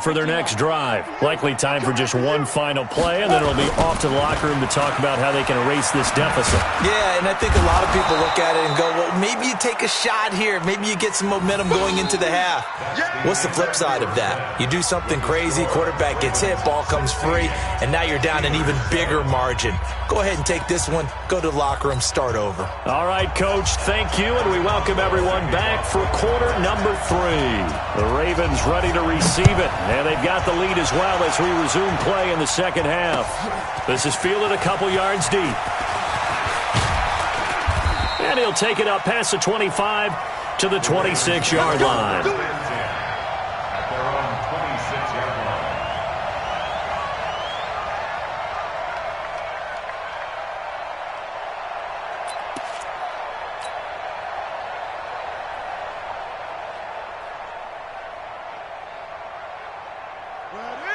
for their next drive. Likely time for just one final play, and then it'll be off to the locker room to talk about how they can erase this deficit. Yeah, and I think a lot of people look at it and go, well, maybe you take a shot here. Maybe you get some momentum going into the half. What's the flip side of that? You do something crazy, quarterback gets hit, ball comes free, and now you're down an even bigger margin. Go ahead and take this one, go to the locker room, start over. All right, Coach, thank you, and we welcome everyone back for quarter number 3. The Ravens ready to receive it. And they've got the lead as well as we resume play in the second half. This is fielded a couple yards deep. And he'll take it up past the 25 to the 26-yard line.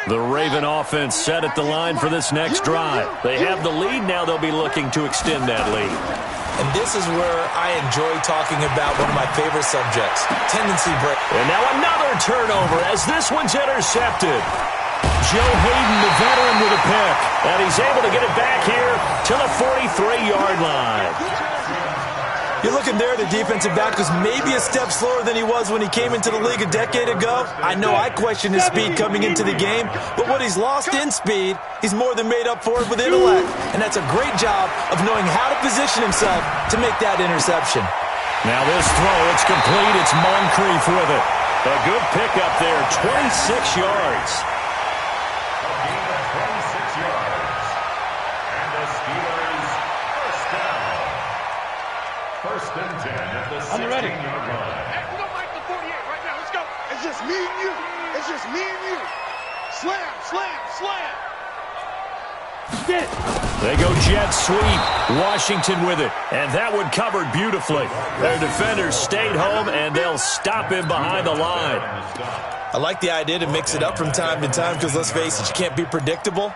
The Raven offense set at the line for this next drive. They have the lead. Now they'll be looking to extend that lead. And this is where I enjoy talking about one of my favorite subjects, tendency break. And now another turnover as this one's intercepted. Joe Hayden, the veteran, with a pick. And he's able to get it back here to the 43-yard line. You're looking there, the defensive back was maybe a step slower than he was when he came into the league a decade ago. I know I questioned his speed coming into the game, but what he's lost in speed, he's more than made up for it with intellect. And that's a great job of knowing how to position himself to make that interception. Now this throw, it's complete. It's Moncrief with it. A good pickup there, 26 yards. I'm ready. Hey, we don't like the 48 right now. Let's go. It's just me and you. It's just me and you. Slam, slam, slam. Get it. They go jet sweep. Washington with it. And that one covered beautifully. Their defenders stayed home, and they'll stop him behind the line. I like the idea to mix it up from time to time because, let's face it, you can't be predictable.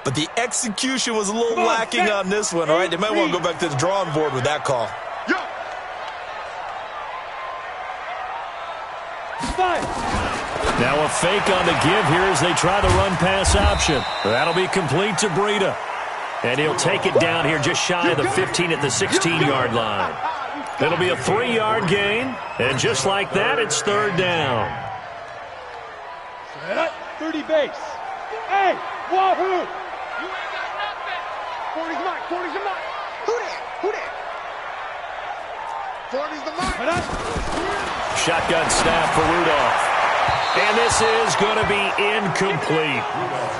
But the execution was a little lacking on this one, all right? They might want to go back to the drawing board with that call. Now a fake on the give here as they try the run-pass option. That'll be complete to Breida. And he'll take it down here just shy of the 15 at the 16-yard line. It'll be a 3-yard gain. And just like that, it's third down. 30 base. Hey, wahoo! You ain't got nothing. 40's mine, 40's the mine. Who that? Who that? 40's the mine. Shotgun snap for Rudolph. And this is going to be incomplete.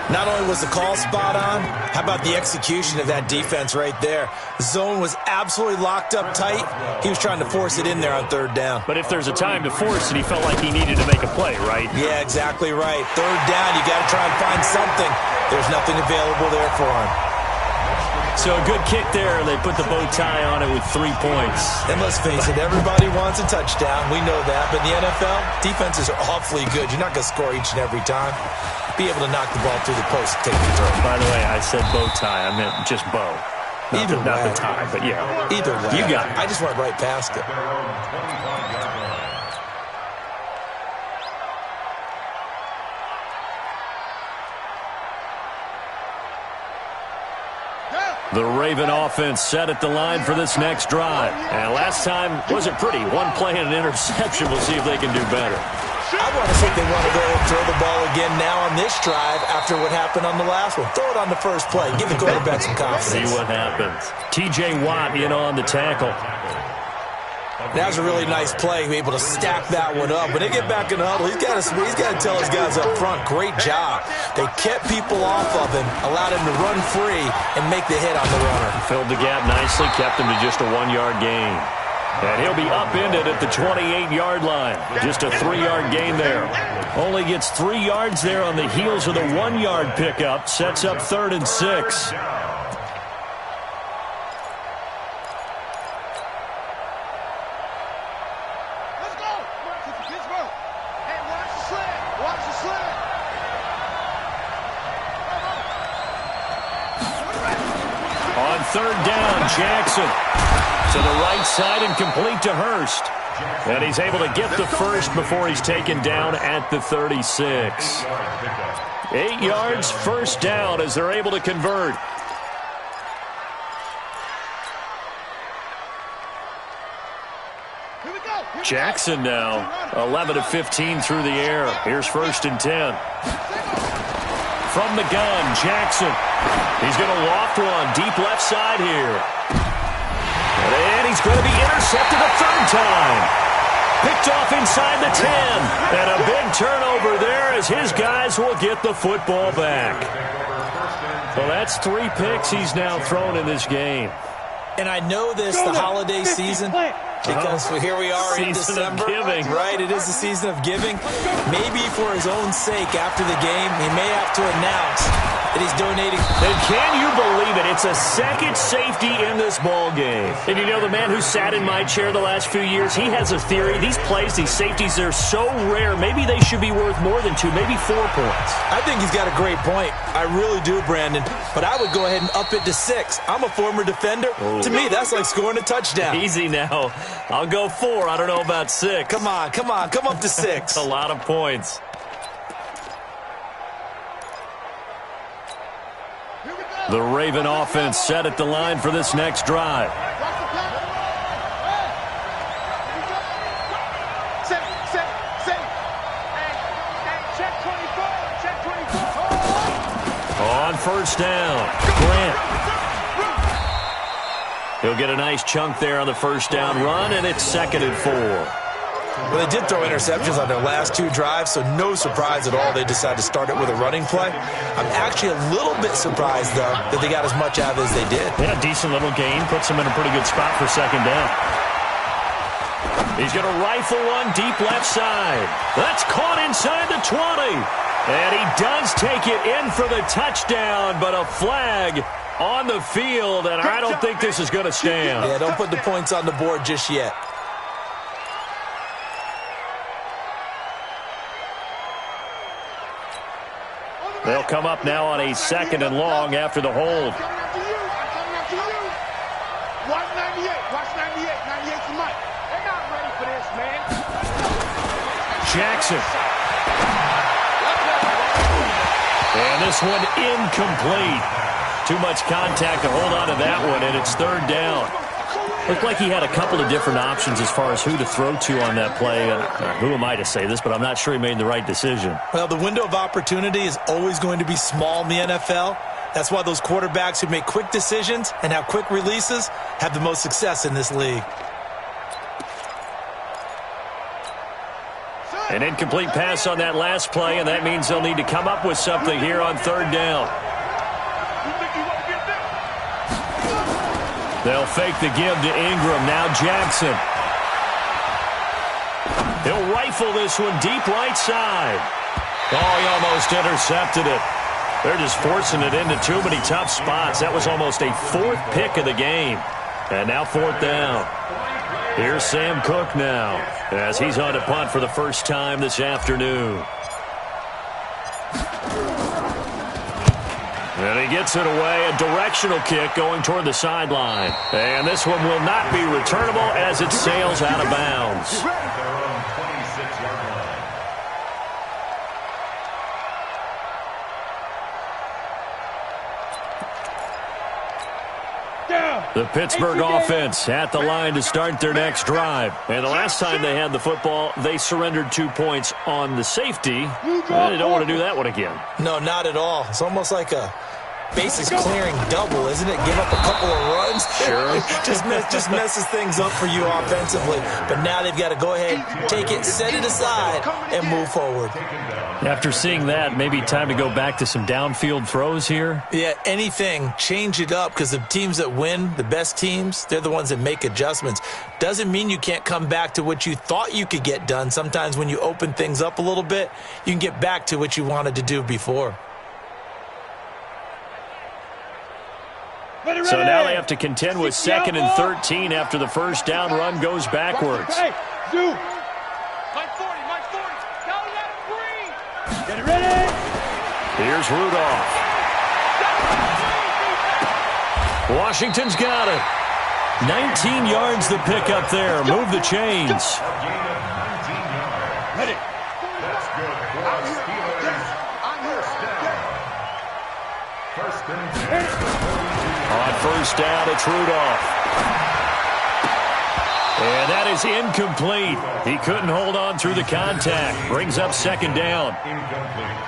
Not only was the call spot on, how about the execution of that defense right there? The zone was absolutely locked up tight. He was trying to force it in there on third down. But if there's a time to force it, he felt like he needed to make a play, right? Yeah, exactly right. Third down, you got to try and find something. There's nothing available there for him. So a good kick there. They put the bow tie on it with 3 points. And let's face it, everybody wants a touchdown. We know that. But in the NFL, defenses are awfully good. You're not going to score each and every time. Be able to knock the ball through the post and take the throw. By the way, I said bow tie. I meant just bow. Not the tie, but yeah. Either way. You got it. I just went right past it. The Raven offense set at the line for this next drive. And last time wasn't pretty. One play and an interception. We'll see if they can do better. I want to see if they want to go and throw the ball again now on this drive after what happened on the last one. Throw it on the first play. Give the quarterback some confidence. See what happens. T.J. Watt in on the tackle. That was a really nice play, able to stack that one up. When they get back in the huddle, he's got to tell his guys up front, great job. They kept people off of him, allowed him to run free and make the hit on the runner. Filled the gap nicely, kept him to just a 1-yard gain. And he'll be upended at the 28-yard line. Just a 3-yard gain there. Only gets 3 yards there on the heels of the 1-yard pickup. Sets up 3rd and 6. On 3rd down, Jackson to the right side and complete to Hurst. And he's able to get the first before he's taken down at the 36. 8 yards, first down as they're able to convert. Jackson now, 11 of 15 through the air. Here's 1st and 10. From the gun, Jackson. He's going to loft one deep left side here. And he's going to be intercepted a 3rd time. Picked off inside the 10. And a big turnover there as his guys will get the football back. Well, that's 3 picks he's now thrown in this game. And I know this, the holiday season, because here we are in December. Right, it is the season of giving. Maybe for his own sake after the game, he may have to announce that he's donating. And can you believe it? It's a second safety in this ball game. And you know, the man who sat in my chair the last few years, he has a theory. These plays, these safeties, they're so rare. Maybe they should be worth more than 2, maybe 4 points. I think he's got a great point. I really do, Brandon. But I would go ahead and up it to 6. I'm a former defender. Oh. To me, that's like scoring a touchdown. Easy now. I'll go 4. I don't know about 6. Come on. Come up to 6. A lot of points. The Raven offense set at the line for this next drive. On 1st down, Grant. He'll get a nice chunk there on the 1st down run, and it's 2nd and 4. Well, they did throw interceptions on their last 2 drives, so no surprise at all they decided to start it with a running play. I'm actually a little bit surprised, though, that they got as much out of it as they did. Yeah, decent little gain. Puts them in a pretty good spot for 2nd down. He's going to rifle one deep left side. That's caught inside the 20. And he does take it in for the touchdown, but a flag on the field, and I don't think this is going to stand. Yeah, don't put the points on the board just yet. They'll come up now on a 2nd and long after the hold. Watch 98. Watch 98. 98's the mic. They're not ready for this, man. Jackson. And this one incomplete. Too much contact to hold on to that one, and it's 3rd down. Looked like he had a couple of different options as far as who to throw to on that play. And who am I to say this, but I'm not sure he made the right decision. Well, the window of opportunity is always going to be small in the NFL. That's why those quarterbacks who make quick decisions and have quick releases have the most success in this league. An incomplete pass on that last play, and that means they'll need to come up with something here on 3rd down. They'll fake the give to Ingram. Now Jackson. He'll rifle this one deep right side. Oh, he almost intercepted it. They're just forcing it into too many tough spots. That was almost a 4th pick of the game. And now 4th down. Here's Sam Cook now as he's on to punt for the first time this afternoon. And he gets it away, a directional kick going toward the sideline. And this one will not be returnable as it sails out of bounds. The Pittsburgh offense at the line to start their next drive. And the last time they had the football, they surrendered 2 points on the safety. And they don't want to do that one again. No, not at all. It's almost like a bases clearing double, isn't it? Give up a couple of runs. Sure. just messes things up for you offensively. But now they've got to go ahead, take it, set it aside, and move forward. After seeing that, maybe time to go back to some downfield throws here. Yeah, anything. Change it up, because the teams that win, the best teams, they're the ones that make adjustments. Doesn't mean you can't come back to what you thought you could get done. Sometimes when you open things up a little bit, you can get back to what you wanted to do before. So now they have to contend with 2nd and 13 after the first down run goes backwards. Hey, Zoo. Mike 40, Mike 40. Now we got green. Get it ready. Here's Rudolph. Washington's got it. 19 yards the pick up there. Move the chains. Ready. On first down, it's Rudolph. And that is incomplete. He couldn't hold on through the contact. Brings up second down.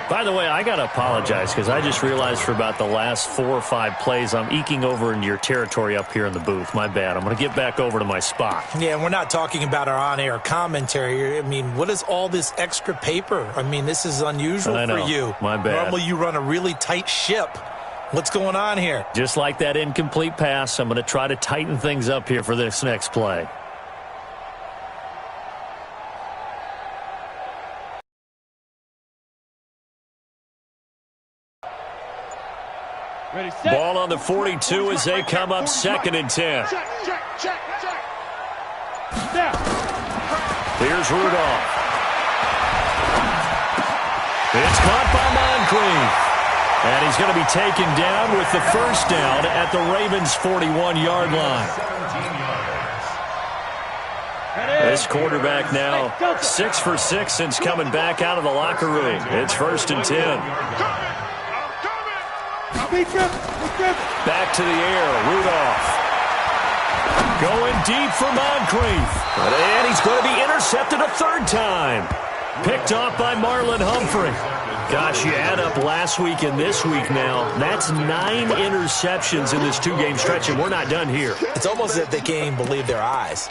By the way, I got to apologize because I just realized for about the last 4 or 5 plays, I'm eking over into your territory up here in the booth. My bad. I'm going to get back over to my spot. Yeah, and we're not talking about our on-air commentary here. I mean, what is all this extra paper? I mean, this is unusual for you. My bad. Normally you run a really tight ship. What's going on here? Just like that incomplete pass, I'm going to try to tighten things up here for this next play. Ready, set. Ball on the 42 as they come up 2nd and 10. Check. Snap. Here's Rudolph. It's caught by Moncrief. And he's going to be taken down with the first down at the Ravens' 41-yard line. This quarterback now 6 for 6 since coming back out of the locker room. It's 1st and 10. Back to the air, Rudolph. Going deep for Moncrief. And he's going to be intercepted a 3rd time. Picked off by Marlon Humphrey. Gosh, you add up last week and this week now. That's 9 interceptions in this 2-game stretch, and we're not done here. It's almost as if they can't even believe their eyes.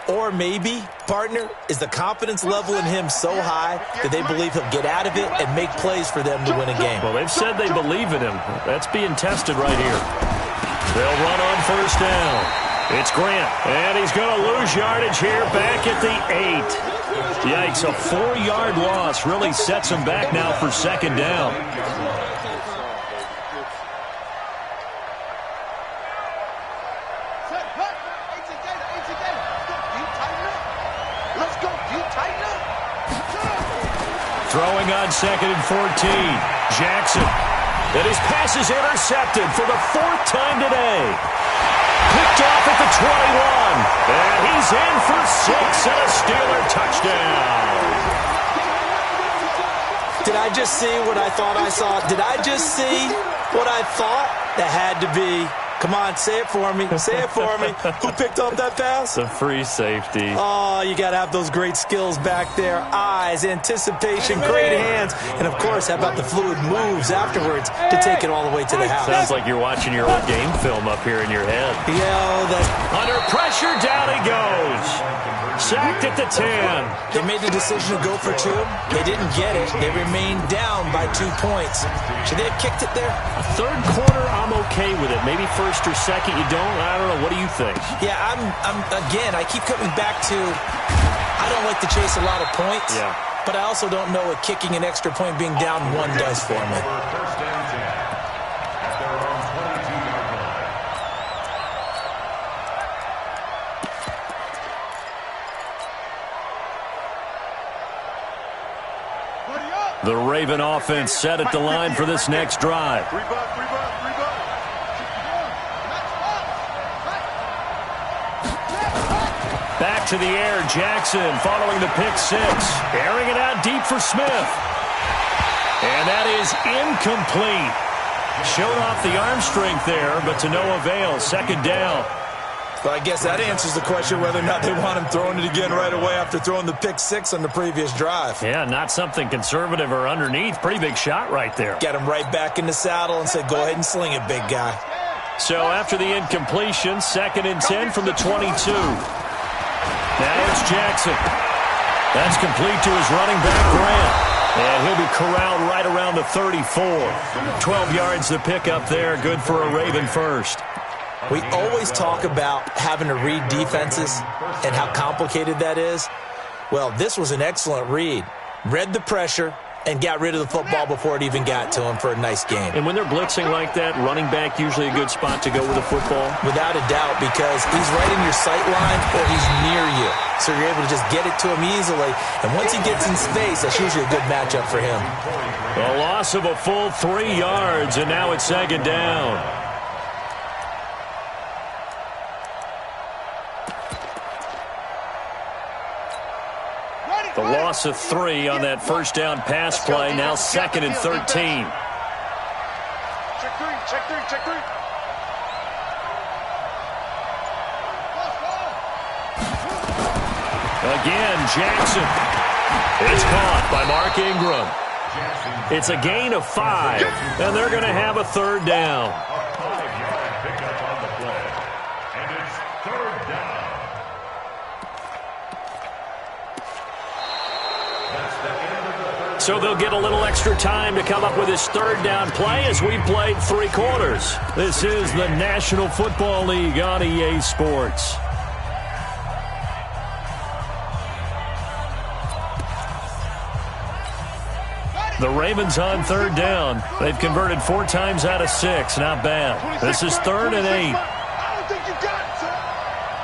Or maybe, partner, is the confidence level in him so high that they believe he'll get out of it and make plays for them to win a game. Well, they've said they believe in him. That's being tested right here. They'll run on first down. It's Grant, and he's going to lose yardage here back at the 8. Yikes, a 4-yard loss really sets him back now for 2nd down. Throwing on 2nd and 14. Jackson. And his pass is intercepted for the 4th time today. Picked off at the 21. And he's in for 6 and a Steeler touchdown. Did I just see what I thought I saw? Did I just see what I thought? That had to be. Come on, say it for me. Say it for me. Who picked up that pass? The free safety. Oh, you got to have those great skills back there. Eyes, anticipation, great hands. And, of course, how about the fluid moves afterwards to take it all the way to the house? Sounds like you're watching your old game film up here in your head. Under pressure, down he goes. Sacked at the 10. They made the decision to go for 2. They didn't get it. They remained down by 2 points. Should they have kicked it there? 3rd quarter, I'm okay with it. Maybe 1st or 2nd, you don't. I don't know. What do you think? Yeah, again, I keep coming back to I don't like to chase a lot of points. Yeah. But I also don't know what kicking an extra point being down 1 does for me. The Raven offense set at the line for this next drive. Back to the air, Jackson following the pick 6. Airing it out deep for Smith. And that is incomplete. Showed off the arm strength there, but to no avail. 2nd down. Well, I guess that answers the question whether or not they want him throwing it again right away after throwing the pick 6 on the previous drive. Yeah, not something conservative or underneath. Pretty big shot right there. Get him right back in the saddle and said, go ahead and sling it, big guy. So after the incompletion, 2nd and 10 from the 22. Now it's Jackson. That's complete to his running back, Grant. And he'll be corralled right around the 34. 12 yards to pick up there. Good for a Raven first. We always talk about having to read defenses and how complicated that is. Well, this was an excellent read. Read the pressure and got rid of the football before it even got to him for a nice game. And when they're blitzing like that, running back usually a good spot to go with the football? Without a doubt, because he's right in your sight line or he's near you. So you're able to just get it to him easily. And once he gets in space, that's usually a good matchup for him. A loss of a full 3 yards, and now it's 2nd down. The loss of 3 on that first down pass play. Now 2nd and 13. Check 3, check 3, check 3. Again, Jackson. It's caught by Mark Ingram. It's a gain of 5, and they're going to have a 3rd down. So they'll get a little extra time to come up with his 3rd down play as we've played 3 quarters. This is the National Football League on EA Sports. The Ravens on 3rd down. They've converted 4 times out of 6. Not bad. This is 3rd and 8. I don't think you got it, sir.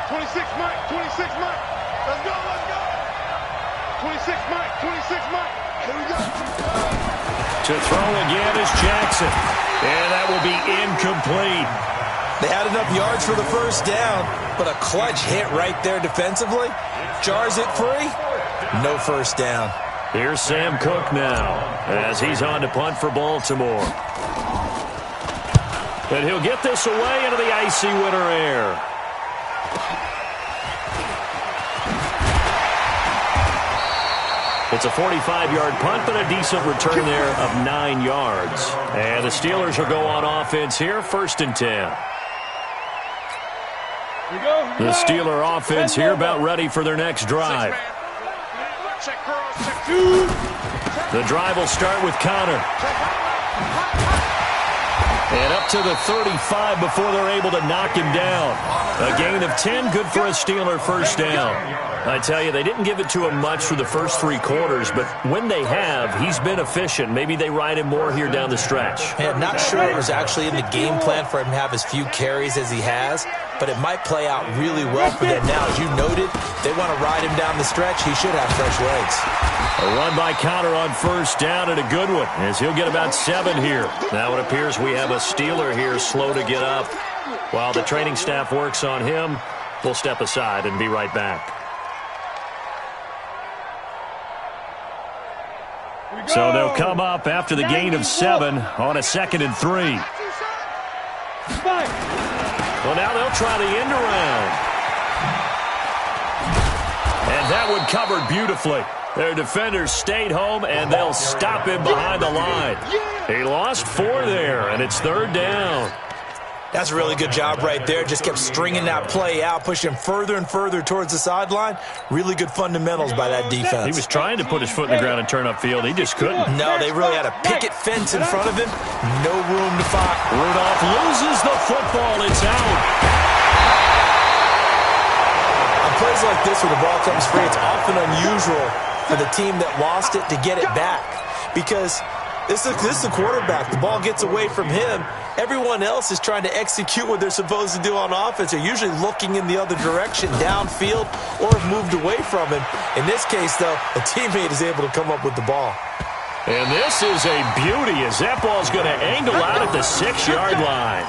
26 Mike, 26 Mike. Let's go, let's go. 26 Mike, 26 Mike. Here we go. To throw again is Jackson. And that will be incomplete. They had enough yards for the 1st down, but a clutch hit right there defensively. Jars it free. No 1st down. Here's Sam Cook now as he's on to punt for Baltimore. And he'll get this away into the icy winter air. It's a 45-yard punt, but a decent return there of 9 yards. And the Steelers will go on offense here, 1st and 10. The Steeler offense here about ready for their next drive. The drive will start with Connor. And up to the 35 before they're able to knock him down. A gain of 10, good for a Steeler 1st down. I tell you, they didn't give it to him much for the first 3 quarters, but when they have, he's been efficient. Maybe they ride him more here down the stretch. Yeah, I'm not sure it was actually in the game plan for him to have as few carries as he has, but it might play out really well for them now. As you noted, they want to ride him down the stretch. He should have fresh legs. A run by Connor on 1st down, and a good one, as he'll get about 7 here. Now it appears we have a Steeler here slow to get up. While the training staff works on him, we'll step aside and be right back. So they'll come up after the gain of 7 on a 2nd and 3. Well, now they'll try the end around. And that one covered beautifully. Their defenders stayed home, and they'll stop him behind the line. He lost 4 there, and it's 3rd down. That's a really good job right there. Just kept stringing that play out, pushing him further and further towards the sideline. Really good fundamentals by that defense. He was trying to put his foot in the ground and turn upfield. He just couldn't. No, they really had a picket fence in front of him. No room to fight. Rudolph loses the football. It's out. On plays like this where the ball comes free, it's often unusual for the team that lost it to get it back. Because this is the quarterback. The ball gets away from him. Everyone else is trying to execute what they're supposed to do on offense. They're usually looking in the other direction, downfield, or have moved away from him. In this case, though, a teammate is able to come up with the ball. And this is a beauty as that ball's going to angle out at the 6-yard line.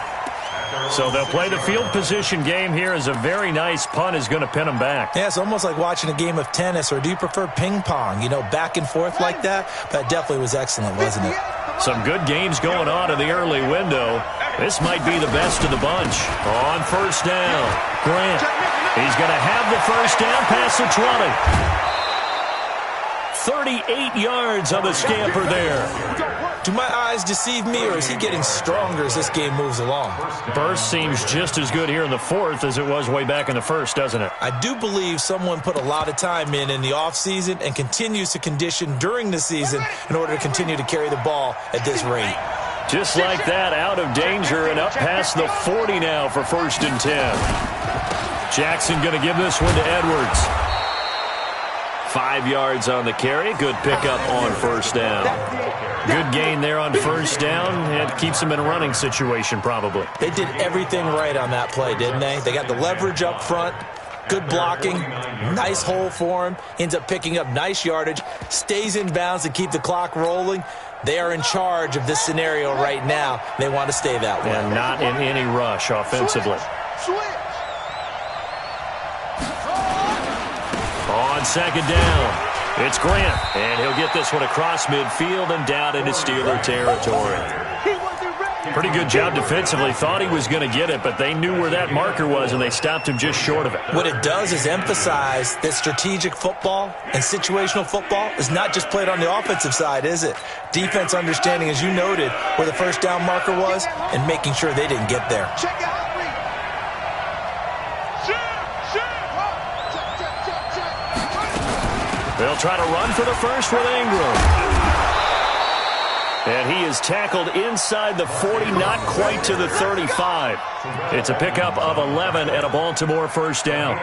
So they'll play the field position game here as a very nice punt is going to pin them back. Yeah, it's almost like watching a game of tennis, or do you prefer ping pong? You know, back and forth like that? That definitely was excellent, wasn't it? Some good games going on in the early window. This might be the best of the bunch. On 1st down, Grant. He's going to have the 1st down past the 20. 38 yards on the scamper there. Do my eyes deceive me, or is he getting stronger as this game moves along? Burst seems just as good here in the 4th as it was way back in the 1st, doesn't it? I do believe someone put a lot of time in the offseason and continues to condition during the season in order to continue to carry the ball at this rate. Just like that, out of danger and up past the 40 now for 1st and 10. Jackson going to give this one to Edwards. 5 yards on the carry. Good pickup on 1st down. Good gain there on 1st down. It keeps them in a running situation probably. They did everything right on that play, didn't they? They got the leverage up front. Good blocking. Nice hole for him. Ends up picking up nice yardage. Stays in bounds to keep the clock rolling. They are in charge of this scenario right now. They want to stay that way. And not in any rush offensively. On 2nd down, It's Grant, and he'll get this one across midfield and down into Steeler territory. Pretty good job defensively. Thought he was going to get it, but they knew where that marker was, and they stopped him just short of it. What it does is emphasize that strategic football and situational football is not just played on the offensive side, is it? Defense understanding, as you noted, where the first down marker was and making sure they didn't get there. Check out. They'll try to run for the first with Ingram. And he is tackled inside the 40, not quite to the 35. It's a pickup of 11 and a Baltimore first down.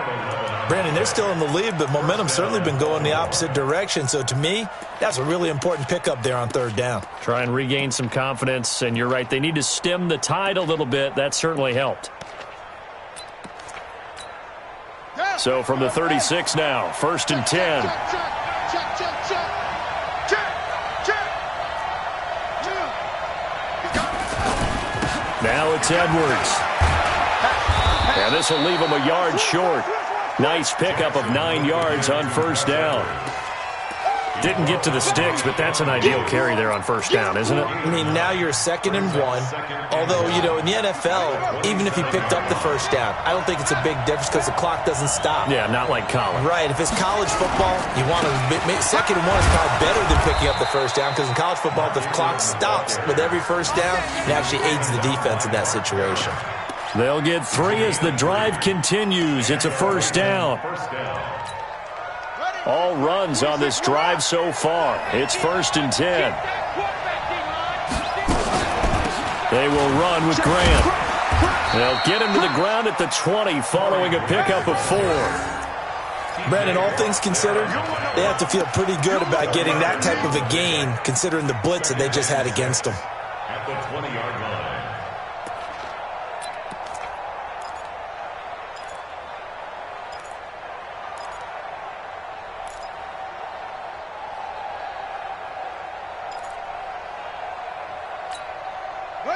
Brandon, they're still in the lead, but momentum's certainly been going the opposite direction. So to me, that's a really important pickup there on third down. Try and regain some confidence, and you're right. They need to stem the tide a little bit. That certainly helped. So from the 36 now, 1st and 10. Now it's Edwards. And this will leave him a yard short. Nice pickup of 9 yards on first down. Didn't get to the sticks, but that's an ideal carry there on first down, isn't it? I mean, now you're 2nd and 1. Although, you know, in the NFL, even if you picked up the first down, I don't think it's a big difference because the clock doesn't stop. Yeah, not like college. Right. If it's college football, you want to make 2nd and 1 is probably better than picking up the first down because in college football, the clock stops with every first down. It actually aids the defense in that situation. They'll get 3 as the drive continues. It's a first down. All runs on this drive so far. It's 1st and 10. They will run with Grant. They'll get him to the ground at the 20 following a pickup of 4. Brandon, all things considered, they have to feel pretty good about getting that type of a gain considering the blitz that they just had against them. At the 20-yard line.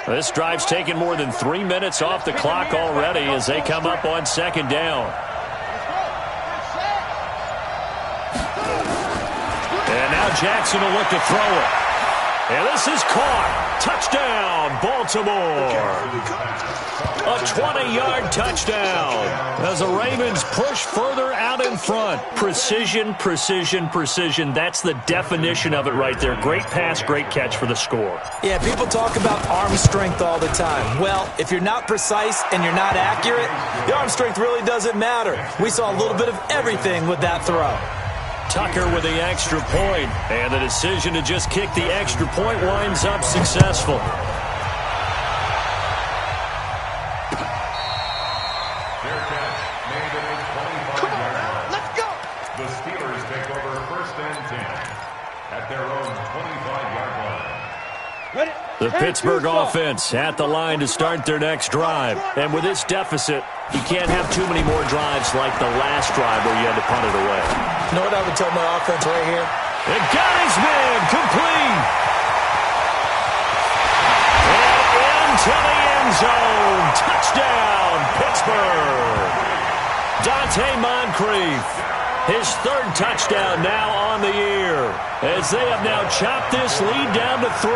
This drive's taken more than 3 minutes off the clock already as they come up on 2nd down. And now Jackson will look to throw it. And this is caught. Touchdown, Baltimore. A 20-yard touchdown as the Ravens push further out in front. Precision, precision, precision. That's the definition of it right there. Great pass, great catch for the score. Yeah, people talk about arm strength all the time. Well, if you're not precise and you're not accurate, the arm strength really doesn't matter. We saw a little bit of everything with that throw. Tucker with the extra point, and the decision to just kick the extra point winds up successful. Their catch made at a 25-yard line. Let's go. The Steelers take over 1st and 10 at their own 25-yard line. Ready? The Pittsburgh offense at the line to start their next drive. And with this deficit, you can't have too many more drives like the last drive where you had to punt it away. You know what I would tell my offense right here? It got his man complete. And into the end zone. Touchdown, Pittsburgh. Dante Moncrief. His 3rd touchdown now on the year as they have now chopped this lead down to 3.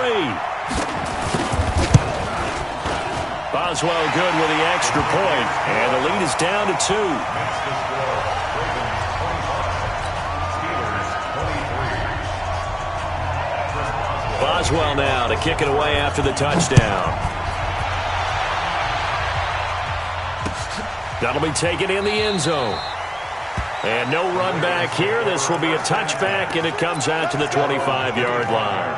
Boswell good with the extra point, and the lead is down to 2. That's the score. Ravens 25, Steelers 23. Boswell now to kick it away after the touchdown. That'll be taken in the end zone. And no run back here. This will be a touchback, and it comes out to the 25-yard line.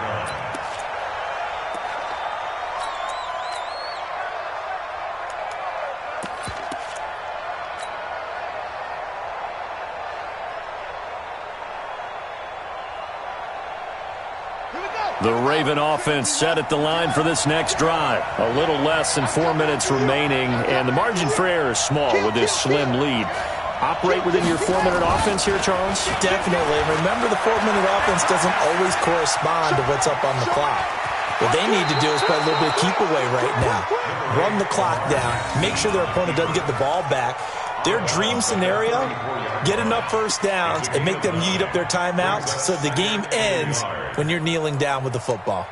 The Raven offense set at the line for this next drive. A little less than 4 minutes remaining, and the margin for error is small with this slim lead. Operate within your 4-minute offense here, Charles? Definitely. Remember, the 4-minute offense doesn't always correspond to what's up on the clock. What they need to do is play a little bit of keep away right now. Run the clock down. Make sure their opponent doesn't get the ball back. Their dream scenario, get enough first downs and make them eat up their timeouts so the game ends when you're kneeling down with the football.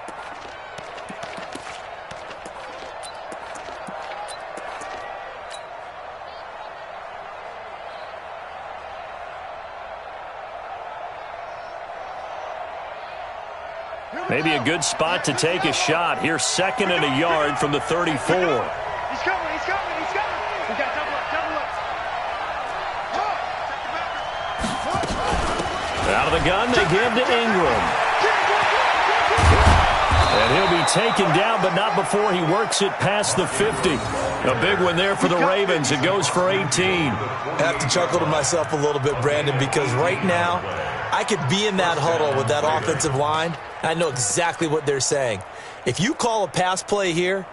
Maybe a good spot to take a shot. Here's 2nd and a yard from the 34. He's coming, he's coming, he's coming. We got double up, double up. Out of the gun, they give to Ingram. And he'll be taken down, but not before he works it past the 50. A big one there for the Ravens. It goes for 18. I have to chuckle to myself a little bit, Brandon, because right now I could be in that huddle with that offensive line. I know exactly what they're saying. If you call a pass play here,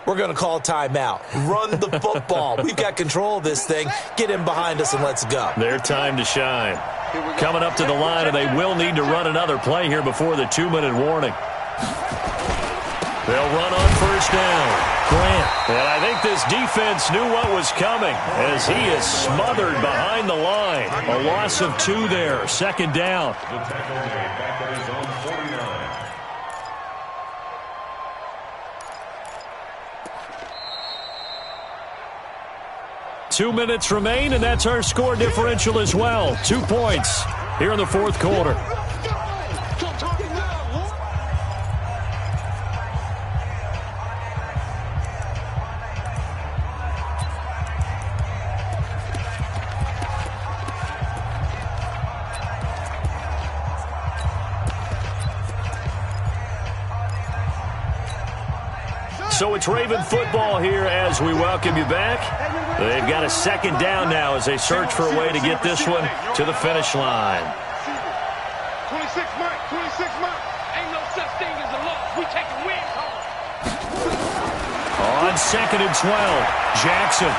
we're going to call a timeout. Run the football. We've got control of this thing. Get in behind us and let's go. Their time to shine. Coming up to the line, and they will need to run another play here before the 2-minute warning. They'll run on first down. Grant. And I think this defense knew what was coming as he is smothered behind the line. A loss of 2 there. 2nd down. The tackle made back at his own 49. 2 minutes remain, and that's our score differential as well. 2 points here in the 4th quarter. So it's Raven football here as we welcome you back. They've got a 2nd down now as they search for a way to get this one to the finish line. 26 Mike, 26 Mike. Ain't no such thing as a loss. We take a win home. On 2nd and 12, Jackson.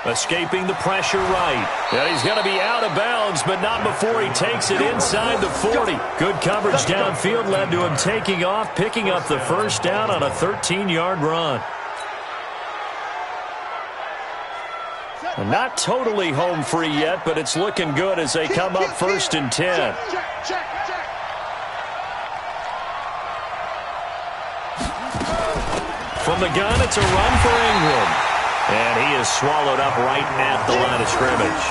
Escaping the pressure right. And he's going to be out of bounds, but not before he takes it inside the 40. Good coverage downfield led to him taking off, picking up the first down on a 13-yard run. And not totally home free yet, but it's looking good as they come up 1st and 10. From the gun, it's a run for Ingram. And he is swallowed up right at the line of scrimmage.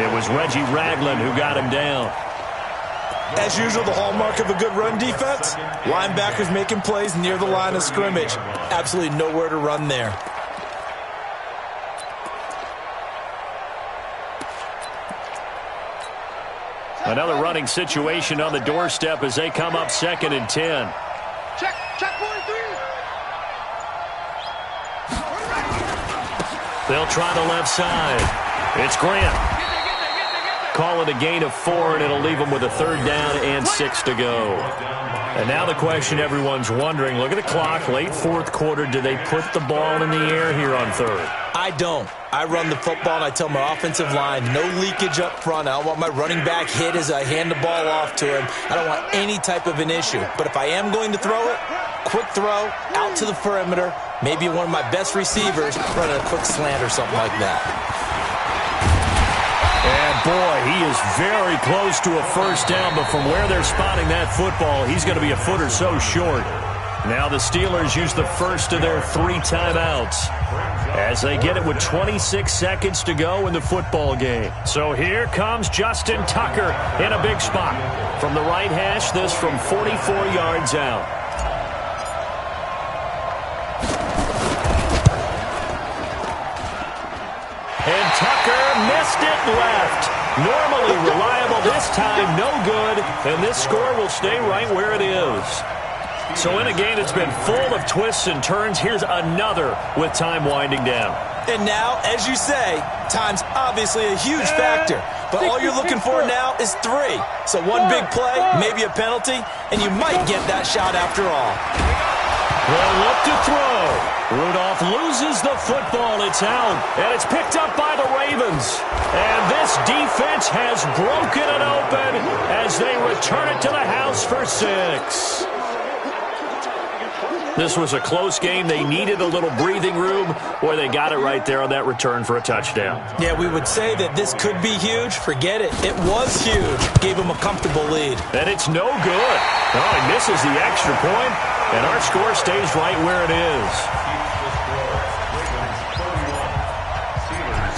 It was Reggie Ragland who got him down. As usual, the hallmark of a good run defense, linebackers making plays near the line of scrimmage. Absolutely nowhere to run there. Another running situation on the doorstep as they come up 2nd and 10. Check 43. They'll try the left side. It's Grant. Call it a gain of 4, and it'll leave them with a 3rd down and 6 to go. And now the question everyone's wondering, look at the clock, late 4th quarter, do they put the ball in the air here on 3rd? I don't. I run the football, and I tell my offensive line, no leakage up front. I don't want my running back hit as I hand the ball off to him. I don't want any type of an issue. But if I am going to throw it, quick throw, out to the perimeter, maybe one of my best receivers running a quick slant or something like that. And boy, he is very close to a first down, but from where they're spotting that football, he's going to be a foot or so short. Now the Steelers use the first of their 3 timeouts as they get it with 26 seconds to go in the football game. So here comes Justin Tucker in a big spot. From the right hash, this from 44 yards out. And Tucker missed it left. Normally reliable, this time no good, and this score will stay right where it is. So in a game that's been full of twists and turns, here's another with time winding down. And now, as you say, time's obviously a huge factor. But all you're looking for now is 3. So one big play, maybe a penalty, and you might get that shot after all. They'll look to throw. Rudolph loses the football. It's out, and it's picked up by the Ravens. And this defense has broken it open as they return it to the house for 6. This was a close game. They needed a little breathing room. Boy, they got it right there on that return for a touchdown. Yeah, we would say that this could be huge. Forget it. It was huge. Gave him a comfortable lead. And it's no good. Oh, he misses the extra point, and our score stays right where it is.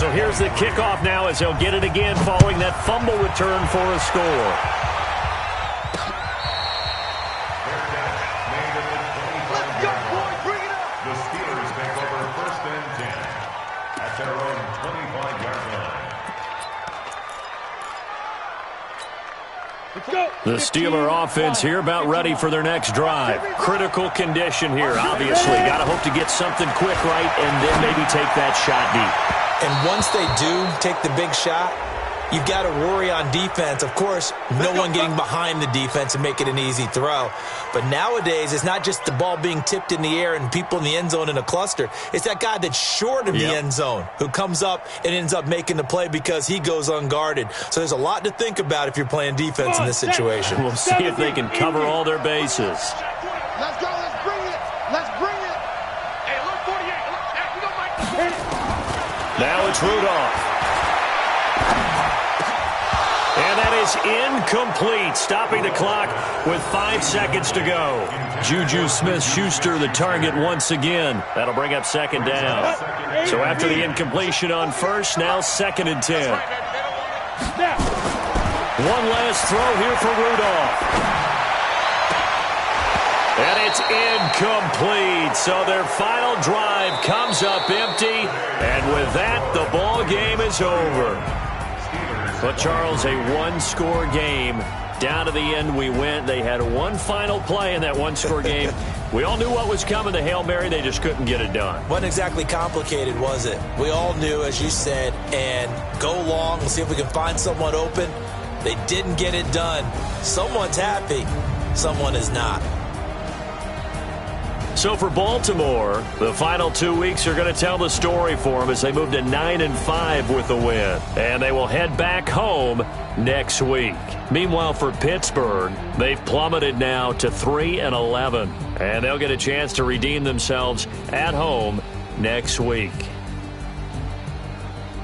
So here's the kickoff now as they'll get it again following that fumble return for a score. The Steeler offense here about ready for their next drive. Critical condition here, obviously. Got to hope to get something quick right and then maybe take that shot deep. And once they do take the big shot, you've got to worry on defense. Of course, no one getting behind the defense and make it an easy throw. But nowadays, it's not just the ball being tipped in the air and people in the end zone in a cluster. It's that guy that's short of the end zone who comes up and ends up making the play because he goes unguarded. So there's a lot to think about if you're playing defense in this situation. We'll see if they can cover all their bases. Let's go. Let's bring it. Let's bring it. Hey, look, 48. Hey, we don't like the Now it's Rudolph. And that is incomplete, stopping the clock with 5 seconds to go. Juju Smith-Schuster the target once again. That'll bring up second down. So after the incompletion on first, now 2nd and 10. One last throw here for Rudolph. And it's incomplete. So their final drive comes up empty. And with that, the ball game is over. But, Charles, a one-score game. Down to the end we went. They had one final play in that one-score game. We all knew what was coming, the Hail Mary. They just couldn't get it done. Wasn't exactly complicated, was it? We all knew, as you said, and go long and see if we can find someone open. They didn't get it done. Someone's happy. Someone is not. So for Baltimore, the final 2 weeks are going to tell the story for them as they move to 9-5 with the win. And they will head back home next week. Meanwhile, for Pittsburgh, they've plummeted now to 3-11. And they'll get a chance to redeem themselves at home next week.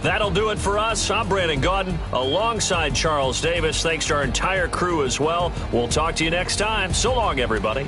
That'll do it for us. I'm Brandon Gaudin alongside Charles Davis. Thanks to our entire crew as well. We'll talk to you next time. So long, everybody.